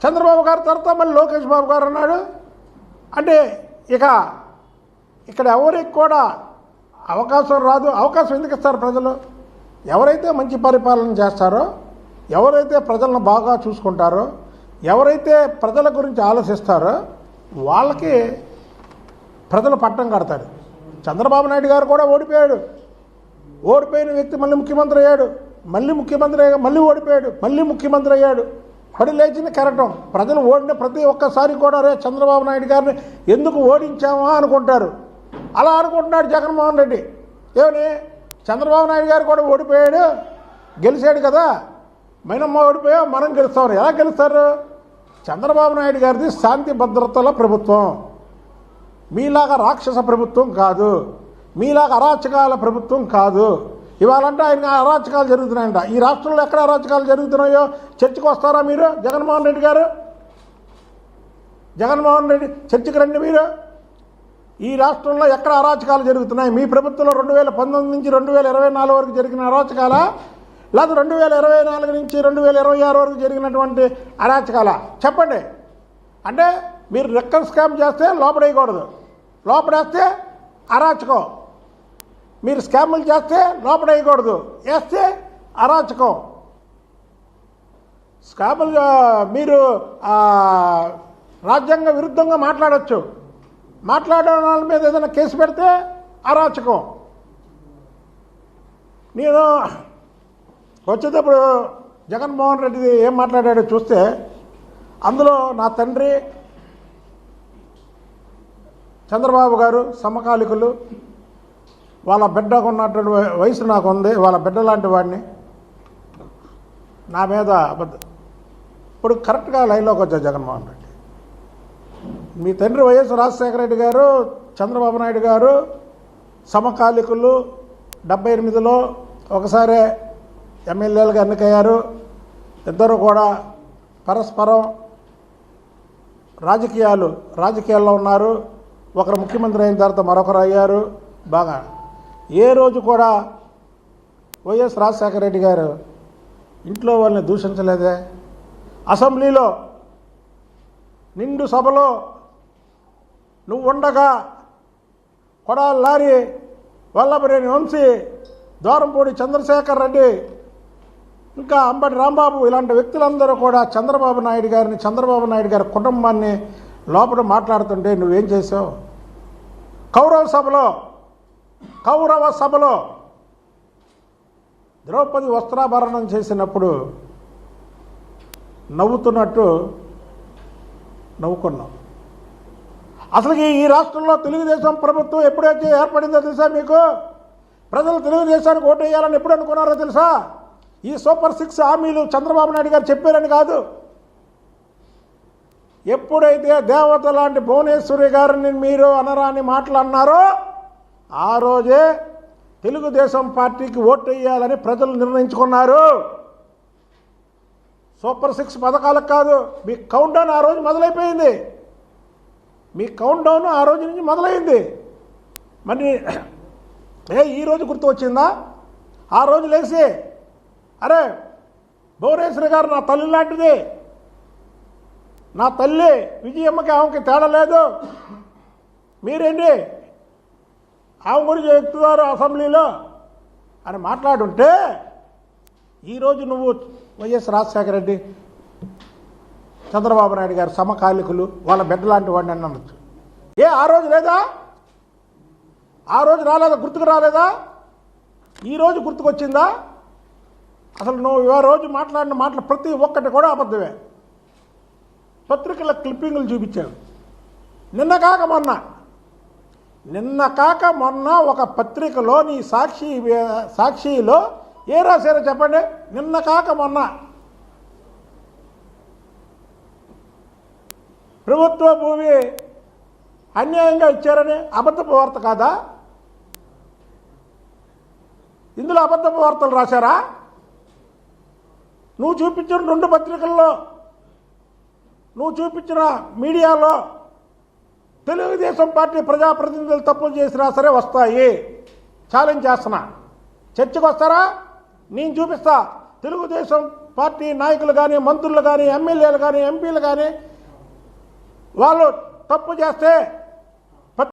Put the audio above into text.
చంద్రబాబు గారి తర్వాత మళ్ళీ లోకేష్ బాబు గారు అన్నాడు. అంటే ఇక్కడ ఎవరికి కూడా అవకాశం రాదు. అవకాశం ఎందుకు ఇస్తారు ప్రజలు? ఎవరైతే మంచి పరిపాలన చేస్తారో, ఎవరైతే ప్రజలను బాగా చూసుకుంటారో, ఎవరైతే ప్రజల గురించి ఆలోచిస్తారో వాళ్ళకి ప్రజలు పట్టం కడతారు. చంద్రబాబు నాయుడు గారు కూడా ఓడిపోయాడు. ఓడిపోయిన వ్యక్తి మళ్ళీ ముఖ్యమంత్రి అయ్యాడు. మళ్ళీ ఓడిపోయాడు. మళ్ళీ ముఖ్యమంత్రి అయ్యాడు. పడి లేచింది కెరటం. ప్రజలు ఓడిన ప్రతి ఒక్కసారి కూడా రే చంద్రబాబు నాయుడు గారిని ఎందుకు ఓడించామా అనుకుంటారు. అలా అనుకుంటున్నాడు జగన్మోహన్ రెడ్డి. ఏమని చంద్రబాబు నాయుడు గారు కూడా ఓడిపోయాడు, గెలిచాడు కదా, మైనమ్మ ఓడిపోయావు మనం గెలుస్తామని. ఎలా గెలుస్తారు? చంద్రబాబు నాయుడు గారిది శాంతి భద్రతల ప్రభుత్వం, మీలాగా రాక్షస ప్రభుత్వం కాదు, మీలాగా అరాచకాల ప్రభుత్వం కాదు. ఇవాళంటే ఆయన అరాచకాలు జరుగుతున్నాయంట. ఈ రాష్ట్రంలో ఎక్కడ అరాచకాలు జరుగుతున్నాయో చర్చకు వస్తారా మీరు? జగన్మోహన్ రెడ్డి గారు, జగన్మోహన్ రెడ్డి చర్చకు రండి మీరు. ఈ రాష్ట్రంలో ఎక్కడ అరాచకాలు జరుగుతున్నాయి? మీ ప్రభుత్వంలో 2019 నుంచి 2024 వరకు జరిగిన అరాచకాల, లేదా 2024 నుంచి 2026 వరకు జరిగినటువంటి అరాచకాల చెప్పండి. అంటే మీరు రెక్కల్ స్కామ్ చేస్తే లోపడేయకూడదు, లోపడేస్తే అరాచకం. మీరు స్కాములు చేస్తే లోపడేయకూడదు, వేస్తే అరాచకం. స్కాములు మీరు రాజ్యాంగ విరుద్ధంగా మాట్లాడచ్చు, మాట్లాడే వాళ్ళ మీద ఏదైనా కేసు పెడితే అరాచకం. నేను వచ్చేటప్పుడు జగన్మోహన్ రెడ్డి ఏం మాట్లాడాడో చూస్తే అందులో నా తండ్రి చంద్రబాబు గారు సమకాలికులు, వాళ్ళ బిడ్డకు ఉన్నటువంటి వయసు నాకు ఉంది, వాళ్ళ బిడ్డ లాంటి వాడిని, నా మీద అబద్ధం. ఇప్పుడు కరెక్ట్గా లైన్లోకి వచ్చారు జగన్మోహన్ రెడ్డి. మీ తండ్రి వైఎస్ రాజశేఖర రెడ్డి గారు, చంద్రబాబు నాయుడు గారు సమకాలికులు. 78లో ఒకసారి ఎమ్మెల్యేలుగా ఎన్నికయ్యారు. ఇద్దరు కూడా పరస్పరం రాజకీయాల్లో ఉన్నారు. ఒకరు ముఖ్యమంత్రి అయిన తర్వాత మరొకరు అయ్యారు. బాగా ఏ రోజు కూడా వైఎస్ రాజశేఖర రెడ్డి గారు ఇంట్లో వాళ్ళని దూషించలేదే. అసెంబ్లీలో నిండు సభలో నువ్వు ఉండగా కొడాలి లారీ, వల్లభనేని వంశీ, దూరంపూడి చంద్రశేఖర్ రెడ్డి, ఇంకా అంబటి రాంబాబు ఇలాంటి వ్యక్తులందరూ కూడా చంద్రబాబు నాయుడు గారి కుటుంబాన్ని లోపల మాట్లాడుతుంటే నువ్వేం చేసావు? కౌరవ సభలో ద్రౌపది వస్త్రాభరణం చేసినప్పుడు నవ్వుతున్నట్టు నవ్వుకున్నాం. అసలు ఈ రాష్ట్రంలో తెలుగుదేశం ప్రభుత్వం ఎప్పుడైతే ఏర్పడిందో తెలుసా మీకు? ప్రజలు తెలుగుదేశానికి ఓటు వేయాలని ఎప్పుడు అనుకున్నారో తెలుసా? ఈ సూపర్ 6 హామీలు చంద్రబాబు నాయుడు గారు చెప్పారని కాదు. ఎప్పుడైతే దేవత లాంటి భువనేశ్వరి గారిని మీరు అనరాని మాటలు అన్నారో ఆ రోజే తెలుగుదేశం పార్టీకి ఓటు వేయాలని ప్రజలు నిర్ణయించుకున్నారు. సూపర్ 6 పథకాలకు కాదు. మీ కౌంట్ డౌన్ ఆ రోజు మొదలైపోయింది. మీ కౌంట్ డౌన్ ఆ రోజు నుంచి మొదలైంది. మరి ఈరోజు గుర్తు వచ్చిందా? ఆ రోజు లేచి అరే భువనేశ్వరి గారు నా తల్లి లాంటిది, నా తల్లి విజయమ్మకి ఆమెకి తేడా లేదు, మీరేంటి ఆమె గురించి చెప్తున్నారు అసెంబ్లీలో అని మాట్లాడుంటే ఈరోజు నువ్వు వైఎస్ రాజశేఖర రెడ్డి, చంద్రబాబు నాయుడు గారు సమకాలికులు, వాళ్ళ బిడ్డ లాంటి వాడిని అని అనొచ్చు. ఆ రోజు లేదా? ఆ రోజు రాలేదా? గుర్తుకు రాలేదా? ఈరోజు గుర్తుకొచ్చిందా? అసలు నువ్వు ఆ రోజు మాట్లాడిన మాటలు ప్రతి ఒక్కటి కూడా అబద్ధమే. పత్రికల క్లిప్పింగులు చూపించావు. నిన్న కాక మొన్న ఒక పత్రికలో నీ సాక్షిలో ఏ రాశారో చెప్పండి. నిన్న కాక మొన్న ప్రభుత్వ భూమి అన్యాయంగా ఇచ్చారని అబద్ధపు వార్త కాదా? ఇందులో అబద్ధపు వార్తలు రాశారా? నువ్వు చూపించిన 2 పత్రికల్లో, నువ్వు చూపించిన మీడియాలో తెలుగుదేశం పార్టీ ప్రజాప్రతినిధులు తప్పులు చేసినా సరే వస్తాయి. ఛాలెంజ్ చేస్తున్నా. చర్చకు వస్తారా? నేను చూపిస్తా. తెలుగుదేశం పార్టీ నాయకులు కానీ, మంత్రులు కానీ, ఎమ్మెల్యేలు కానీ, ఎంపీలు కానీ వాళ్ళు తప్పు చేస్తే